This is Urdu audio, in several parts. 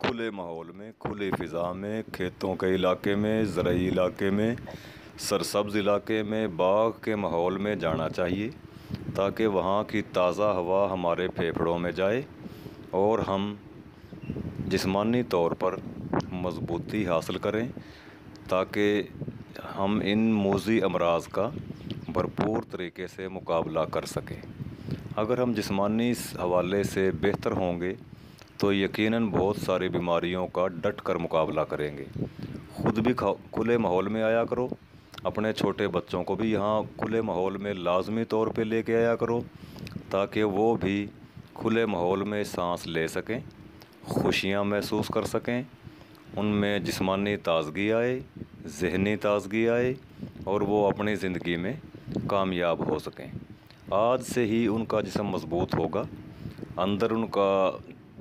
کھلے ماحول میں، کھلی فضا میں، کھیتوں کے علاقے میں، زرعی علاقے میں، سرسبز علاقے میں، باغ کے ماحول میں جانا چاہیے تاکہ وہاں کی تازہ ہوا ہمارے پھیپھڑوں میں جائے اور ہم جسمانی طور پر مضبوطی حاصل کریں تاکہ ہم ان موذی امراض کا بھرپور طریقے سے مقابلہ کر سکیں۔ اگر ہم جسمانی حوالے سے بہتر ہوں گے تو یقیناً بہت ساری بیماریوں کا ڈٹ کر مقابلہ کریں گے۔ خود بھی کھلے ماحول میں آیا کرو، اپنے چھوٹے بچوں کو بھی یہاں کھلے ماحول میں لازمی طور پہ لے کے آیا کرو تاکہ وہ بھی کھلے ماحول میں سانس لے سکیں، خوشیاں محسوس کر سکیں، ان میں جسمانی تازگی آئے، ذہنی تازگی آئے اور وہ اپنی زندگی میں کامیاب ہو سکیں۔ آج سے ہی ان کا جسم مضبوط ہوگا، اندر ان کا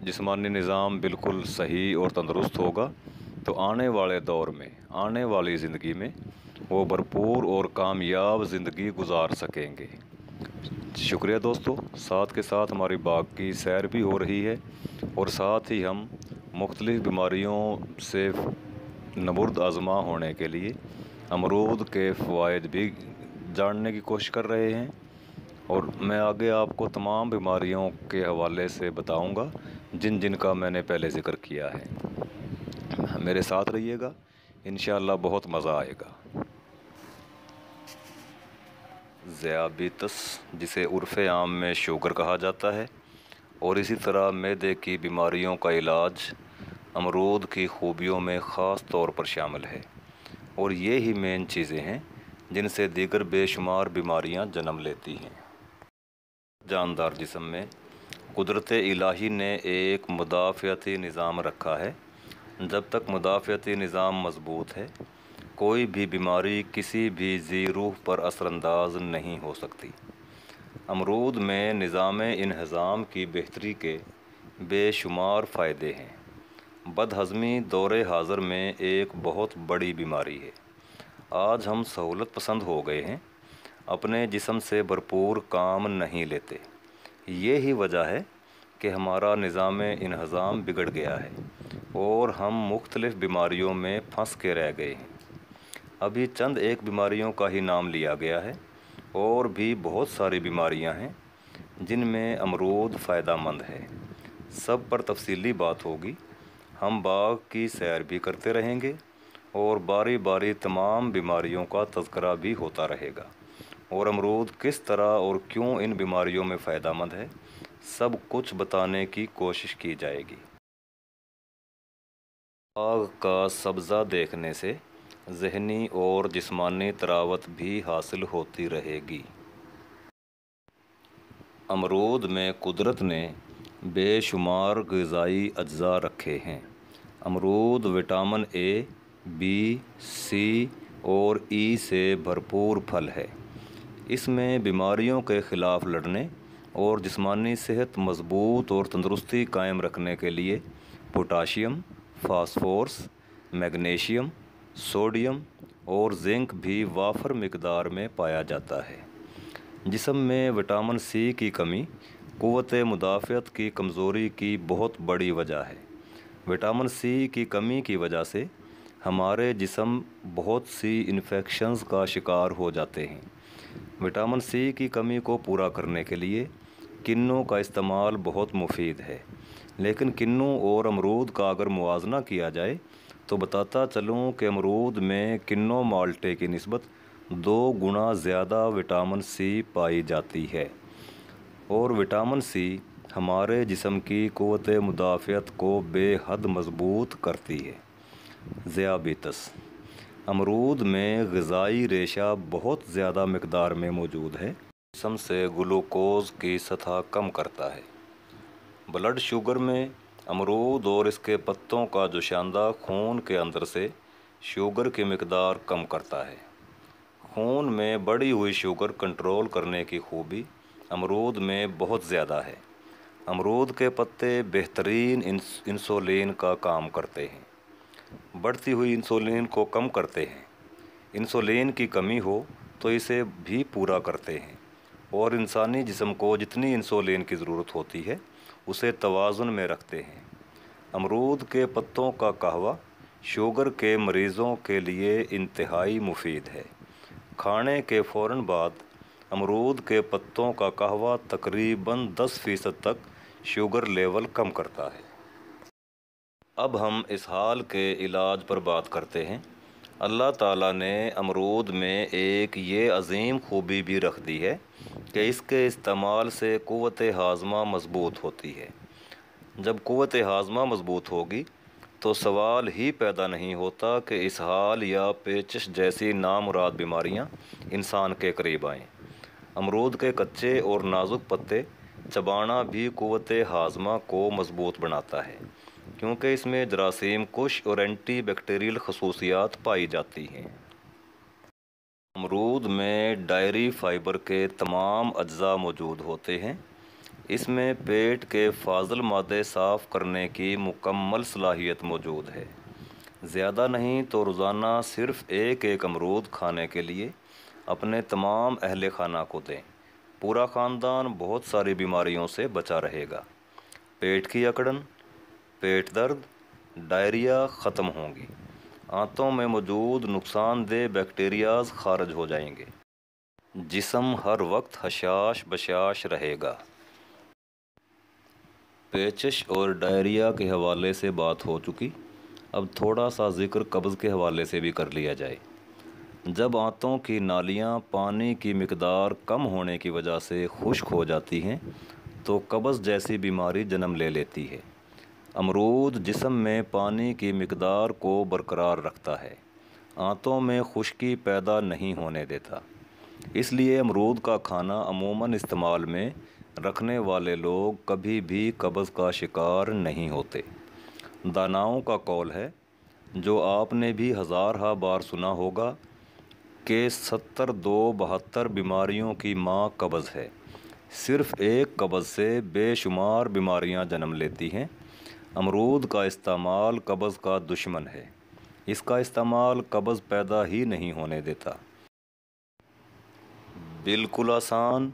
جسمانی نظام بالکل صحیح اور تندرست ہوگا تو آنے والے دور میں، آنے والی زندگی میں وہ بھرپور اور کامیاب زندگی گزار سکیں گے۔ شکریہ دوستو، ساتھ کے ساتھ ہماری باغ کی سیر بھی ہو رہی ہے اور ساتھ ہی ہم مختلف بیماریوں سے نبرد آزما ہونے کے لیے امرود کے فوائد بھی جاننے کی کوشش کر رہے ہیں، اور میں آگے آپ کو تمام بیماریوں کے حوالے سے بتاؤں گا جن کا میں نے پہلے ذکر کیا ہے۔ میرے ساتھ رہیے گا، انشاءاللہ بہت مزہ آئے گا۔ ذیابیطس، جسے عرف عام میں شوگر کہا جاتا ہے، اور اسی طرح معدے کی بیماریوں کا علاج امرود کی خوبیوں میں خاص طور پر شامل ہے، اور یہ ہی مین چیزیں ہیں جن سے دیگر بے شمار بیماریاں جنم لیتی ہیں۔ جاندار جسم میں قدرت الہی نے ایک مدافعتی نظام رکھا ہے۔ جب تک مدافعتی نظام مضبوط ہے، کوئی بھی بیماری کسی بھی ذی روح پر اثر انداز نہیں ہو سکتی۔ امرود میں نظام انہضام کی بہتری کے بے شمار فائدے ہیں۔ بد ہضمی دور حاضر میں ایک بہت بڑی بیماری ہے۔ آج ہم سہولت پسند ہو گئے ہیں، اپنے جسم سے بھرپور کام نہیں لیتے۔ یہی وجہ ہے کہ ہمارا نظام انہضام بگڑ گیا ہے اور ہم مختلف بیماریوں میں پھنس کے رہ گئے ہیں۔ ابھی چند ایک بیماریوں کا ہی نام لیا گیا ہے، اور بھی بہت ساری بیماریاں ہیں جن میں امرود فائدہ مند ہے۔ سب پر تفصیلی بات ہوگی، ہم باغ کی سیر بھی کرتے رہیں گے اور باری باری تمام بیماریوں کا تذکرہ بھی ہوتا رہے گا، اور امرود کس طرح اور کیوں ان بیماریوں میں فائدہ مند ہے، سب کچھ بتانے کی کوشش کی جائے گی۔ باغ کا سبزہ دیکھنے سے ذہنی اور جسمانی تراوت بھی حاصل ہوتی رہے گی۔ امرود میں قدرت نے بے شمار غذائی اجزاء رکھے ہیں۔ امرود وٹامن اے، بی، سی اور ای سے بھرپور پھل ہے۔ اس میں بیماریوں کے خلاف لڑنے اور جسمانی صحت مضبوط اور تندرستی قائم رکھنے کے لیے پوٹاشیم، فاسفورس، میگنیشیم، سوڈیم اور زنک بھی وافر مقدار میں پایا جاتا ہے۔ جسم میں وٹامن سی کی کمی قوت مدافعت کی کمزوری کی بہت بڑی وجہ ہے۔ وٹامن سی کی کمی کی وجہ سے ہمارے جسم بہت سی انفیکشنز کا شکار ہو جاتے ہیں۔ وٹامن سی کی کمی کو پورا کرنے کے لیے کنوں کا استعمال بہت مفید ہے، لیکن کنوں اور امرود کا اگر موازنہ کیا جائے تو بتاتا چلوں کہ امرود میں کنوں مالٹے کی نسبت 2 گنا زیادہ وٹامن سی پائی جاتی ہے، اور وٹامن سی ہمارے جسم کی قوت مدافعت کو بے حد مضبوط کرتی ہے۔ ذیابیطس، امرود میں غذائی ریشہ بہت زیادہ مقدار میں موجود ہے، جسم سے گلوکوز کی سطح کم کرتا ہے۔ بلڈ شوگر میں امرود اور اس کے پتوں کا جوشاندہ خون کے اندر سے شوگر کی مقدار کم کرتا ہے۔ خون میں بڑھی ہوئی شوگر کنٹرول کرنے کی خوبی امرود میں بہت زیادہ ہے۔ امرود کے پتے بہترین انسولین کا کام کرتے ہیں، بڑھتی ہوئی انسولین کو کم کرتے ہیں۔ انسولین کی کمی ہو تو اسے بھی پورا کرتے ہیں، اور انسانی جسم کو جتنی انسولین کی ضرورت ہوتی ہے اسے توازن میں رکھتے ہیں۔ امرود کے پتوں کا قہوہ شوگر کے مریضوں کے لیے انتہائی مفید ہے۔ کھانے کے فوراً بعد امرود کے پتوں کا قہوہ تقریباً 10% تک شوگر لیول کم کرتا ہے۔ اب ہم اسہال کے علاج پر بات کرتے ہیں۔ اللہ تعالیٰ نے امرود میں ایک یہ عظیم خوبی بھی رکھ دی ہے کہ اس کے استعمال سے قوت ہاضمہ مضبوط ہوتی ہے۔ جب قوت ہاضمہ مضبوط ہوگی تو سوال ہی پیدا نہیں ہوتا کہ اسہال یا پیچش جیسی نامراد بیماریاں انسان کے قریب آئیں۔ امرود کے کچے اور نازک پتے چبانا بھی قوت ہاضمہ کو مضبوط بناتا ہے، کیونکہ اس میں جراثیم کش اور اینٹی بیکٹیریل خصوصیات پائی جاتی ہیں۔ امرود میں ڈائری فائبر کے تمام اجزاء موجود ہوتے ہیں۔ اس میں پیٹ کے فاضل مادے صاف کرنے کی مکمل صلاحیت موجود ہے۔ زیادہ نہیں تو روزانہ صرف ایک امرود کھانے کے لیے اپنے تمام اہل خانہ کو دیں۔ پورا خاندان بہت ساری بیماریوں سے بچا رہے گا۔ پیٹ کی اکڑن، پیٹ درد، ڈائریا ختم ہوں گی۔ آنتوں میں موجود نقصان دہ بیکٹیریاز خارج ہو جائیں گے۔ جسم ہر وقت حشاش بشاش رہے گا۔ پیچش اور ڈائریا کے حوالے سے بات ہو چکی، اب تھوڑا سا ذکر قبض کے حوالے سے بھی کر لیا جائے۔ جب آنتوں کی نالیاں پانی کی مقدار کم ہونے کی وجہ سے خشک ہو جاتی ہیں تو قبض جیسی بیماری جنم لے لیتی ہے۔ امرود جسم میں پانی کی مقدار کو برقرار رکھتا ہے، آنتوں میں خشکی پیدا نہیں ہونے دیتا۔ اس لیے امرود کا کھانا عموماً استعمال میں رکھنے والے لوگ کبھی بھی قبض کا شکار نہیں ہوتے۔ داناؤں کا قول ہے، جو آپ نے بھی ہزارہا بار سنا ہوگا، کہ 72 بیماریوں کی ماں قبض ہے۔ صرف ایک قبض سے بے شمار بیماریاں جنم لیتی ہیں۔ امرود کا استعمال قبض کا دشمن ہے۔ اس کا استعمال قبض پیدا ہی نہیں ہونے دیتا۔ بالکل آسان،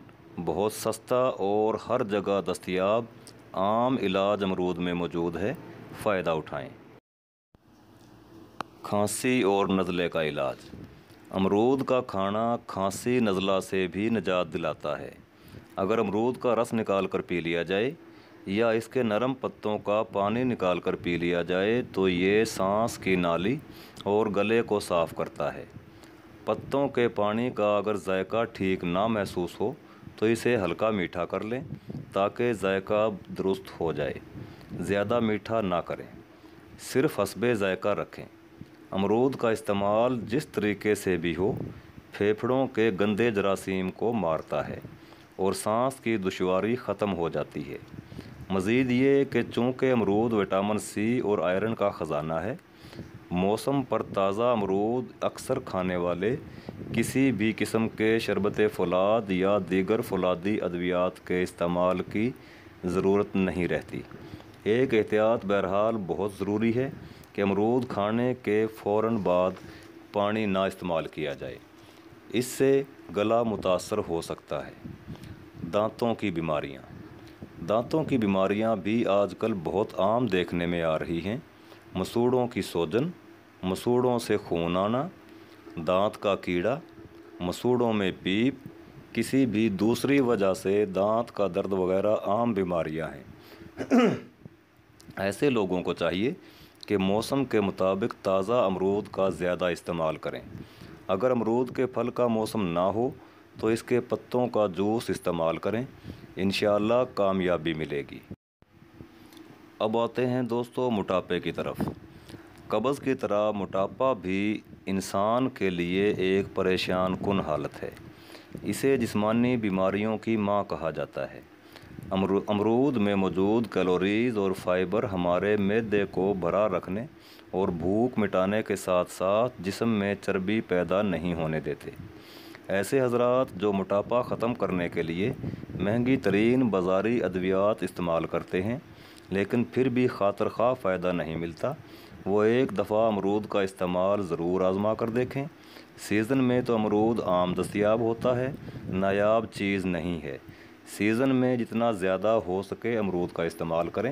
بہت سستا اور ہر جگہ دستیاب عام علاج امرود میں موجود ہے، فائدہ اٹھائیں۔ کھانسی اور نزلے کا علاج۔ امرود کا کھانا کھانسی نزلہ سے بھی نجات دلاتا ہے۔ اگر امرود کا رس نکال کر پی لیا جائے یا اس کے نرم پتوں کا پانی نکال کر پی لیا جائے تو یہ سانس کی نالی اور گلے کو صاف کرتا ہے۔ پتوں کے پانی کا اگر ذائقہ ٹھیک نہ محسوس ہو تو اسے ہلکا میٹھا کر لیں تاکہ ذائقہ درست ہو جائے۔ زیادہ میٹھا نہ کریں، صرف حسب ذائقہ رکھیں۔ امرود کا استعمال جس طریقے سے بھی ہو، پھیپھڑوں کے گندے جراثیم کو مارتا ہے اور سانس کی دشواری ختم ہو جاتی ہے۔ مزید یہ کہ چونکہ امرود وٹامن سی اور آئرن کا خزانہ ہے، موسم پر تازہ امرود اکثر کھانے والے کسی بھی قسم کے شربت فولاد یا دیگر فولادی ادویات کے استعمال کی ضرورت نہیں رہتی۔ ایک احتیاط بہرحال بہت ضروری ہے کہ امرود کھانے کے فوراً بعد پانی نہ استعمال کیا جائے، اس سے گلا متاثر ہو سکتا ہے۔ دانتوں کی بیماریاں۔ دانتوں کی بیماریاں بھی آج کل بہت عام دیکھنے میں آ رہی ہیں۔ مسوڑوں کی سوجن، مسوڑوں سے خون آنا، دانت کا کیڑا، مسوڑوں میں پیپ، کسی بھی دوسری وجہ سے دانت کا درد وغیرہ عام بیماریاں ہیں۔ ایسے لوگوں کو چاہیے کہ موسم کے مطابق تازہ امرود کا زیادہ استعمال کریں۔ اگر امرود کے پھل کا موسم نہ ہو تو اس کے پتوں کا جوس استعمال کریں، انشاءاللہ کامیابی ملے گی۔ اب آتے ہیں دوستو موٹاپے کی طرف۔ قبض کی طرح موٹاپا بھی انسان کے لیے ایک پریشان کن حالت ہے۔ اسے جسمانی بیماریوں کی ماں کہا جاتا ہے۔ امرود میں موجود کیلوریز اور فائبر ہمارے معدے کو بھرا رکھنے اور بھوک مٹانے کے ساتھ ساتھ جسم میں چربی پیدا نہیں ہونے دیتے۔ ایسے حضرات جو موٹاپا ختم کرنے کے لیے مہنگی ترین بازاری ادویات استعمال کرتے ہیں لیکن پھر بھی خاطر خواہ فائدہ نہیں ملتا، وہ ایک دفعہ امرود کا استعمال ضرور آزما کر دیکھیں۔ سیزن میں تو امرود عام دستیاب ہوتا ہے، نایاب چیز نہیں ہے۔ سیزن میں جتنا زیادہ ہو سکے امرود کا استعمال کریں۔